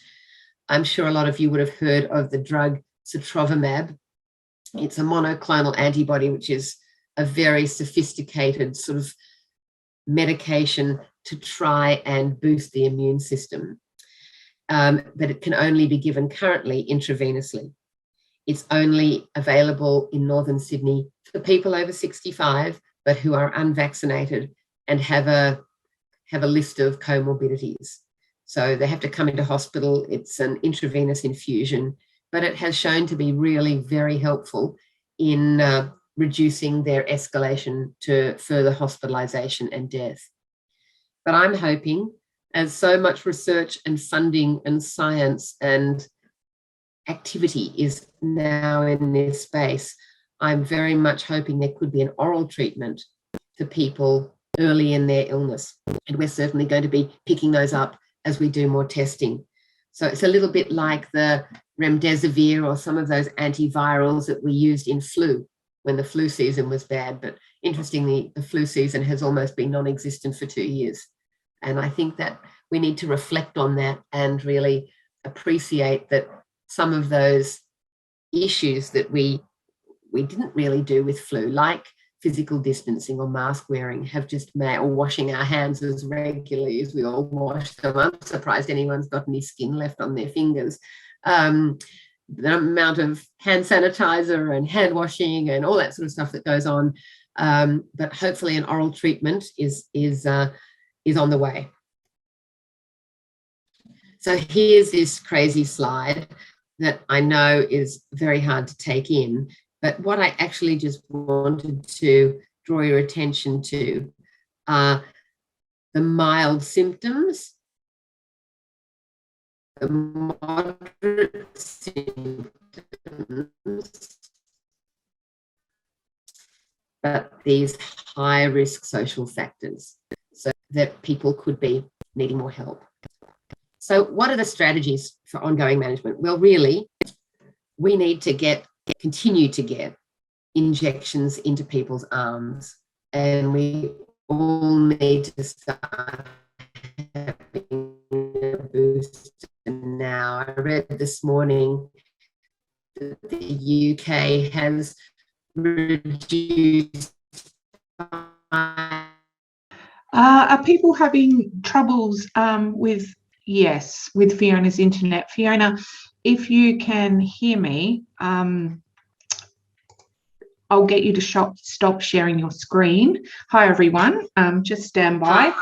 I'm sure a lot of you would have heard of the drug sotrovimab. It's a monoclonal antibody, which is a very sophisticated sort of medication to try and boost the immune system. But it can only be given currently intravenously. It's only available in Northern Sydney for people over 65, but who are unvaccinated and have a list of comorbidities. So they have to come into hospital. It's an intravenous infusion, but it has shown to be really very helpful in reducing their escalation to further hospitalization and death. But I'm hoping as so much research and funding and science and activity is now in this space, I'm very much hoping there could be an oral treatment for people early in their illness. And we're certainly going to be picking those up as we do more testing. So it's a little bit like the remdesivir or some of those antivirals that we used in flu when the flu season was bad. But interestingly, the flu season has almost been non-existent for 2 years. And I think that we need to reflect on that and really appreciate that some of those issues that we didn't really do with flu, like physical distancing or mask wearing, have just made, or washing our hands as regularly as we all wash them. I'm surprised anyone's got any skin left on their fingers. The amount of hand sanitizer and hand washing and all that sort of stuff that goes on. But hopefully an oral treatment is on the way. So here's this crazy slide that I know is very hard to take in, but what I actually just wanted to draw your attention to are the mild symptoms, the moderate symptoms, but these high-risk social factors, so that people could be needing more help. So what are the strategies for ongoing management? Well, really, we need to continue to get injections into people's arms, and we all need to start having a booster now. I read this morning that the UK has reduced Are people having troubles with Fiona's internet? Fiona, if you can hear me, I'll get you to stop sharing your screen. Hi, everyone. Just stand by.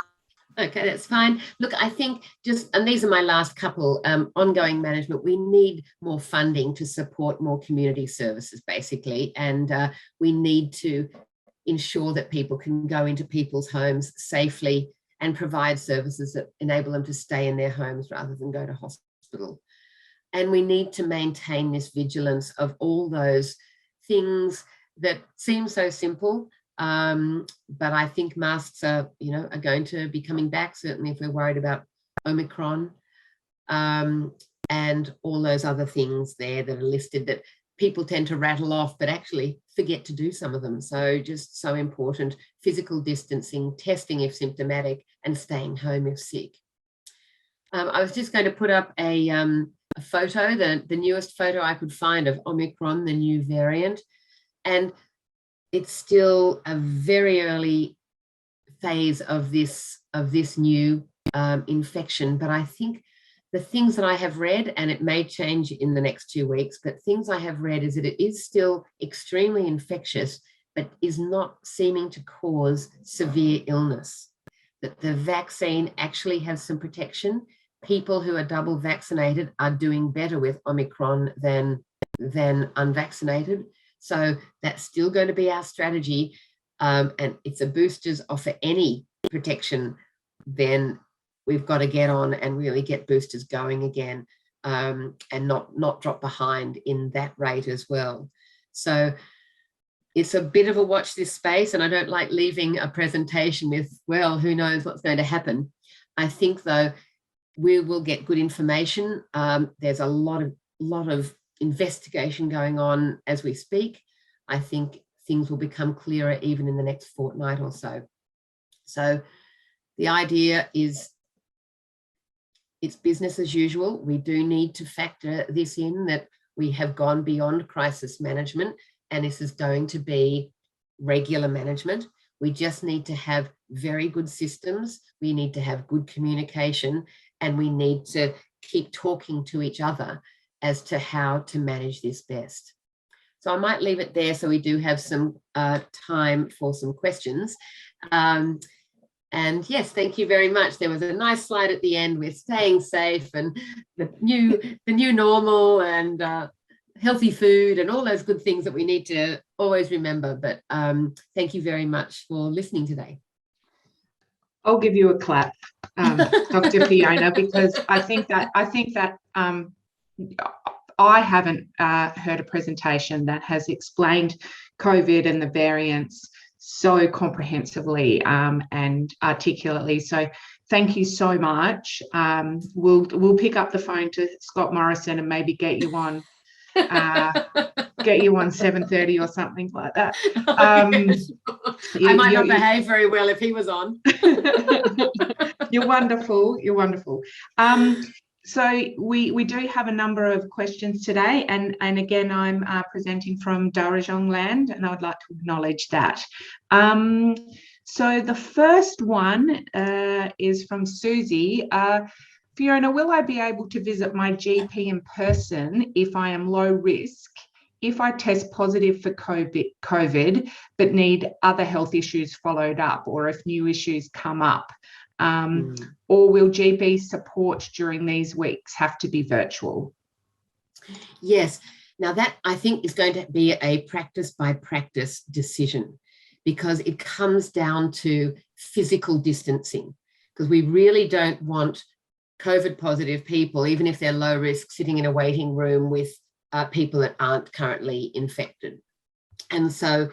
Okay, that's fine. Look, I think and these are my last couple, ongoing management, we need more funding to support more community services, basically. And we need to ensure that people can go into people's homes safely and provide services that enable them to stay in their homes rather than go to hospital. And we need to maintain this vigilance of all those things that seem so simple, but I think masks are going to be coming back, certainly if we're worried about Omicron, and all those other things there that are listed that people tend to rattle off, but actually forget to do some of them. So just so important: physical distancing, testing if symptomatic, and staying home if sick. I was just going to put up a photo, the newest photo I could find of Omicron, the new variant. And it's still a very early phase of this new infection. But I think the things that I have read, and it may change in the next 2 weeks, but things I have read is that it is still extremely infectious, but is not seeming to cause severe illness. That the vaccine actually has some protection. People who are double vaccinated are doing better with Omicron than unvaccinated. So that's still going to be our strategy. And if the boosters offer any protection, then we've got to get on and really get boosters going again, and not drop behind in that rate as well. So it's a bit of a watch this space, and I don't like leaving a presentation with, well, who knows what's going to happen. I think, though, we will get good information. There's a lot of investigation going on as we speak. I think things will become clearer even in the next fortnight or so. So the idea is it's business as usual. We do need to factor this in, that we have gone beyond crisis management, and this is going to be regular management. We just need to have very good systems. We need to have good communication, and we need to keep talking to each other as to how to manage this best. So I might leave it there so we do have some time for some questions. And yes, thank you very much. There was a nice slide at the end with staying safe and the new normal and healthy food and all those good things that we need to always remember. But thank you very much for listening today. I'll give you a clap, Dr. Fiona, because I think that I haven't heard a presentation that has explained COVID and the variants so comprehensively and articulately. So thank you so much. We'll pick up the phone to Scott Morrison and maybe get you on 7:30 or something like that. I might not behave very well if he was on. You're wonderful. You're wonderful. So we do have a number of questions today, and again, I'm presenting from Darajong land, and I would like to acknowledge that. So the first one is from Susie. Fiona, will I be able to visit my GP in person if I am low risk, if I test positive for COVID but need other health issues followed up, or if new issues come up? Or will GP support during these weeks have to be virtual? Yes. Now that, I think, is going to be a practice by practice decision, because it comes down to physical distancing, because we really don't want COVID positive people, even if they're low risk, sitting in a waiting room with people that aren't currently infected. And so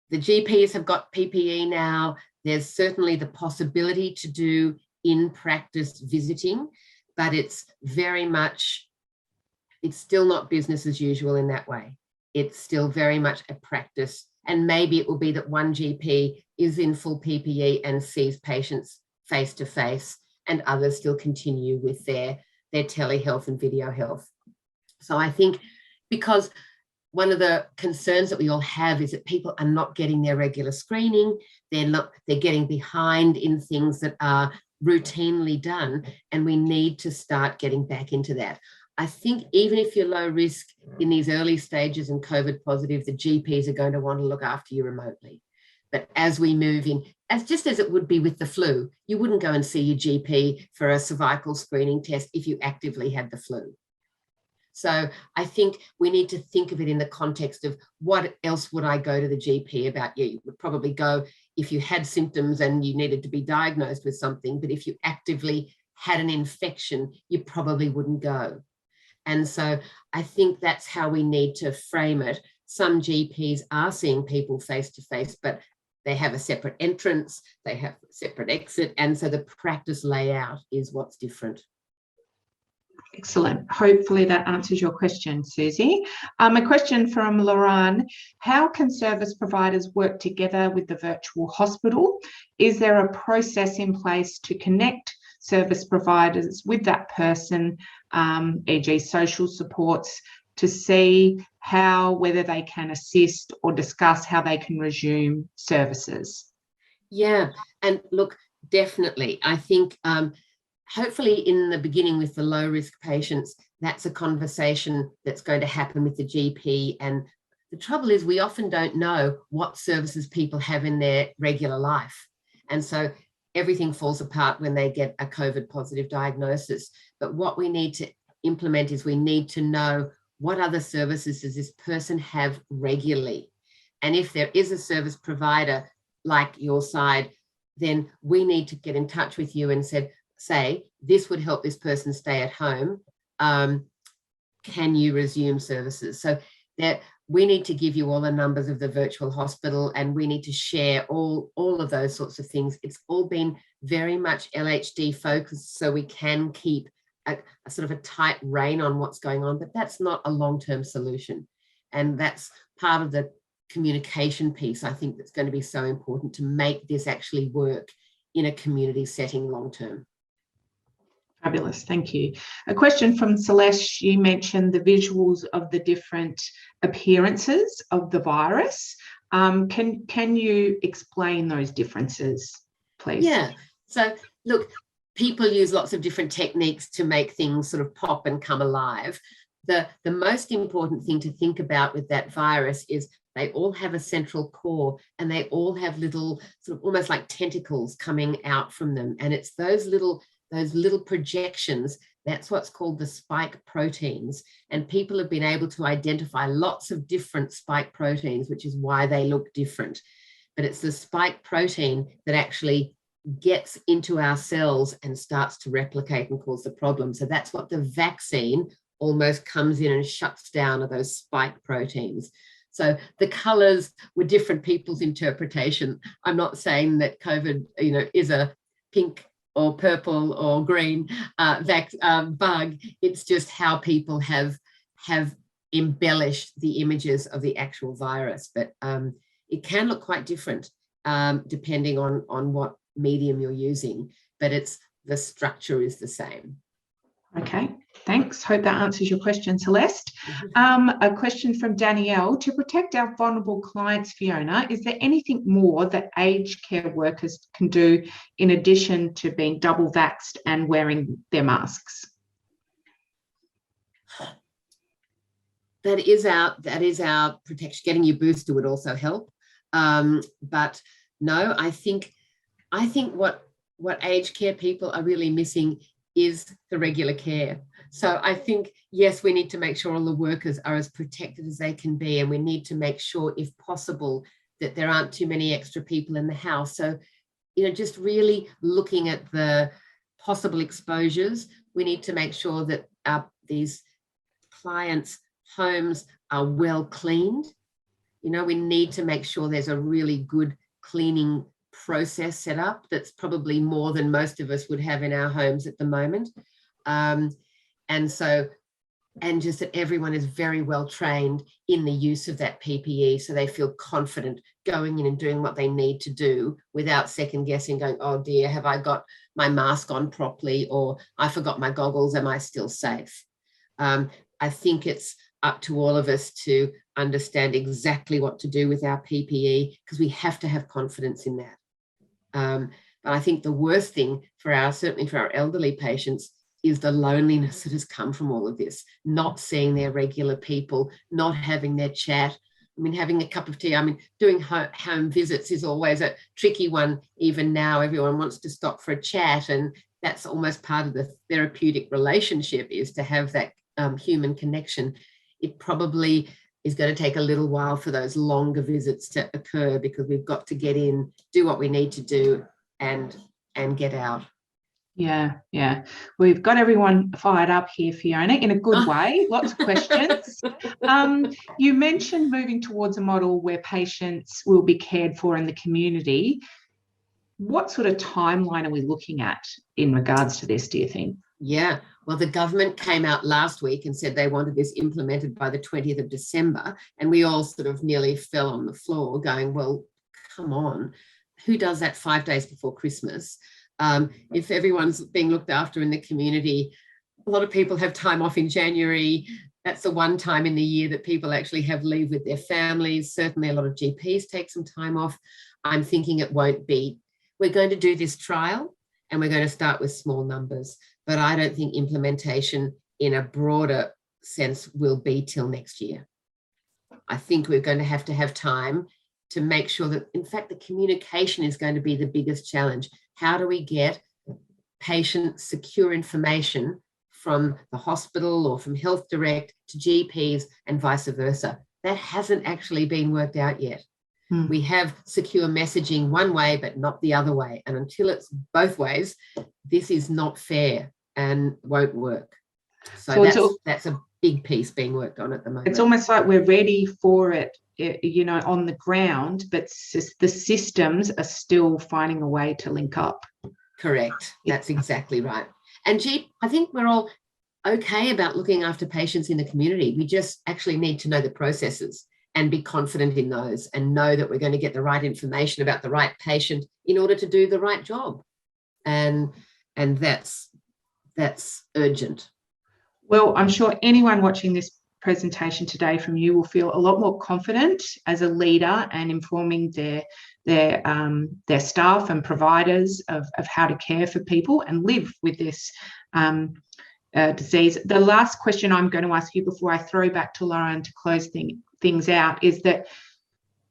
the GPs have got PPE now. There's certainly the possibility to do in-practice visiting, but it's very much, it's still not business as usual in that way. It's still very much a practice. And maybe it will be that one GP is in full PPE and sees patients face-to-face, and others still continue with their telehealth and video health. So I think, because one of the concerns that we all have is that people are not getting their regular screening. They're getting behind in things that are routinely done, and we need to start getting back into that. I think even if you're low risk in these early stages and COVID positive, the GPs are going to want to look after you remotely. But as we move in, just as it would be with the flu, you wouldn't go and see your GP for a cervical screening test if you actively had the flu. So I think we need to think of it in the context of what else would I go to the GP about? You would probably go if you had symptoms and you needed to be diagnosed with something, but if you actively had an infection, you probably wouldn't go. And so I think that's how we need to frame it. Some GPs are seeing people face to face, but they have a separate entrance, they have a separate exit, and so the practice layout is what's different. Excellent. Hopefully that answers your question, Susie. A question from Lauren. How can service providers work together with the virtual hospital? Is there a process in place to connect service providers with that person, e.g. social supports, to see whether they can assist or discuss how they can resume services? Yeah, and look, definitely. I think hopefully in the beginning with the low risk patients, that's a conversation that's going to happen with the GP. And the trouble is we often don't know what services people have in their regular life. And so everything falls apart when they get a COVID positive diagnosis. But what we need to implement is we need to know what other services does this person have regularly. And if there is a service provider like your side, then we need to get in touch with you and say, this would help this person stay at home. Can you resume services? So that we need to give you all the numbers of the virtual hospital, and we need to share all of those sorts of things. It's all been very much LHD focused, so we can keep a sort of a tight rein on what's going on, but that's not a long-term solution. And that's part of the communication piece, I think, that's going to be so important to make this actually work in a community setting long-term. Fabulous, thank you. A question from Celeste. You mentioned the visuals of the different appearances of the virus. Can you explain those differences, please? Yeah, so look, people use lots of different techniques to make things sort of pop and come alive. The most important thing to think about with that virus is they all have a central core, and they all have little sort of almost like tentacles coming out from them. And it's those little projections, that's what's called the spike proteins. And people have been able to identify lots of different spike proteins, which is why they look different. But it's the spike protein that actually gets into our cells and starts to replicate and cause the problem. So that's what the vaccine almost comes in and shuts down, are those spike proteins. So the colors were different people's interpretation. I'm not saying that COVID, is a pink or purple or green bug. It's just how people have embellished the images of the actual virus. But it can look quite different depending on what medium you're using, but the structure is the same. Okay, thanks. Hope that answers your question, Celeste. A question from Danielle. To protect our vulnerable clients, Fiona, is there anything more that aged care workers can do in addition to being double vaxxed and wearing their masks? That is our protection. Getting your booster would also help. But no, I think what aged care people are really missing is the regular care. So I think, yes, we need to make sure all the workers are as protected as they can be, and we need to make sure, if possible, that there aren't too many extra people in the house. So, just really looking at the possible exposures, we need to make sure that these clients' homes are well cleaned. We need to make sure there's a really good cleaning process set up that's probably more than most of us would have in our homes at the moment. And just that everyone is very well trained in the use of that PPE, so they feel confident going in and doing what they need to do without second guessing, going, oh dear, have I got my mask on properly, or I forgot my goggles, am I still safe? I think it's up to all of us to understand exactly what to do with our PPE, because we have to have confidence in that. But I think the worst thing certainly for our elderly patients, is the loneliness that has come from all of this, not seeing their regular people, not having their chat. Having a cup of tea, doing home visits is always a tricky one. Even now, everyone wants to stop for a chat, and that's almost part of the therapeutic relationship, is to have that human connection. It probably is going to take a little while for those longer visits to occur, because we've got to get in, do what we need to do, and get out. Yeah. We've got everyone fired up here, Fiona, in a good way. Lots of questions. You mentioned moving towards a model where patients will be cared for in the community. What sort of timeline are we looking at in regards to this, do you think? Yeah, well, the government came out last week and said they wanted this implemented by the 20th of December, and we all sort of nearly fell on the floor going, well, come on, who does that 5 days before Christmas? If everyone's being looked after in the community, a lot of people have time off in January. That's the one time in the year that people actually have leave with their families. Certainly a lot of GPs take some time off. I'm thinking it won't be. We're going to do this trial, and we're going to start with small numbers, but I don't think implementation in a broader sense will be till next year. I think we're going to have time to make sure that, in fact, the communication is going to be the biggest challenge. How do we get patient secure information from the hospital or from Health Direct to GPs and vice versa? That hasn't actually been worked out yet. We have secure messaging one way, but not the other way. And until it's both ways, this is not fair and won't work. So that's a big piece being worked on at the moment. It's almost like we're ready for it, on the ground, but the systems are still finding a way to link up. Correct. That's exactly right. And I think we're all okay about looking after patients in the community. We just actually need to know the processes and be confident in those, and know that we're going to get the right information about the right patient in order to do the right job. And that's urgent. Well, I'm sure anyone watching this presentation today from you will feel a lot more confident as a leader and informing their staff and providers of how to care for people and live with this disease. The last question I'm going to ask you before I throw back to Lauren to close things out is that,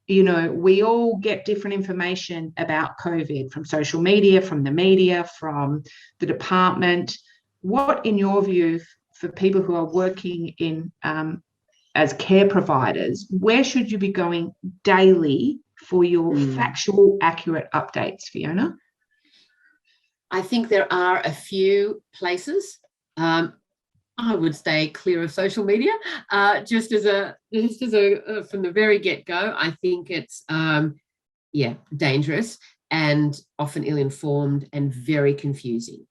we all get different information about COVID from social media, from the media, from the department. What, in your view, for people who are working in as care providers, where should you be going daily for your factual, accurate updates, Fiona? I think there are a few places. I would stay clear of social media, just as a from the very get-go. I think it's dangerous and often ill-informed and very confusing.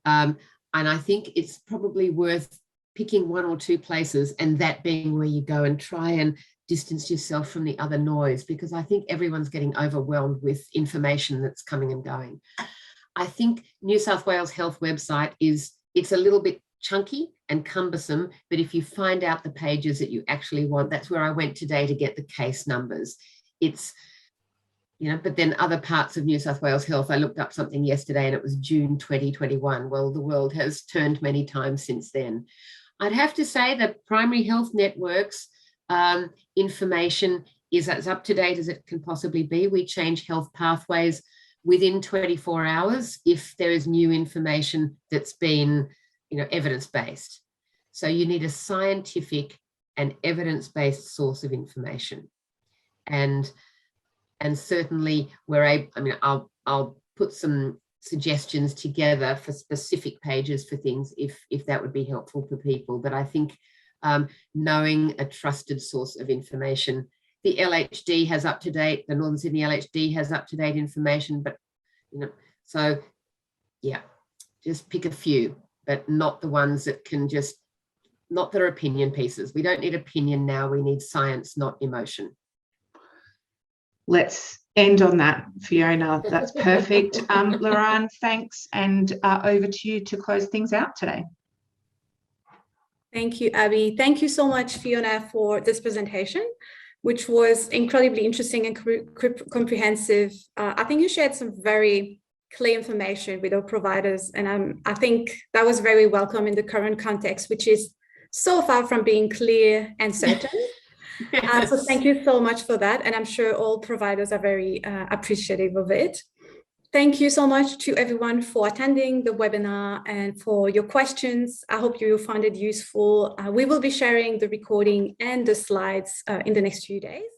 And I think it's probably worth picking one or two places, and that being where you go and try and distance yourself from the other noise, because I think everyone's getting overwhelmed with information that's coming and going. I think New South Wales Health website it's a little bit chunky and cumbersome, but if you find out the pages that you actually want, that's where I went today to get the case numbers. It's, but then other parts of New South Wales Health, I looked up something yesterday and it was June 2021. Well, the world has turned many times since then. I'd have to say that Primary Health Network's information is as up to date as it can possibly be. We change health pathways within 24 hours if there is new information that's been, evidence-based. So you need a scientific and evidence-based source of information. And certainly I'll put some suggestions together for specific pages for things if that would be helpful for people. But I think knowing a trusted source of information, the LHD has up-to-date, the Northern Sydney LHD has up-to-date information, but just pick a few, but not the ones that not that are opinion pieces. We don't need opinion now, we need science, not emotion. Let's end on that, Fiona. That's perfect. Lorraine, thanks, and over to you to close things out today. Thank you, Abby. Thank you so much, Fiona, for this presentation, which was incredibly interesting and comprehensive. I think you shared some very clear information with our providers, and I think that was very welcome in the current context, which is so far from being clear and certain. Yes. So thank you so much for that, and I'm sure all providers are very appreciative of it. Thank you so much to everyone for attending the webinar and for your questions. I hope you found it useful. We will be sharing the recording and the slides in the next few days.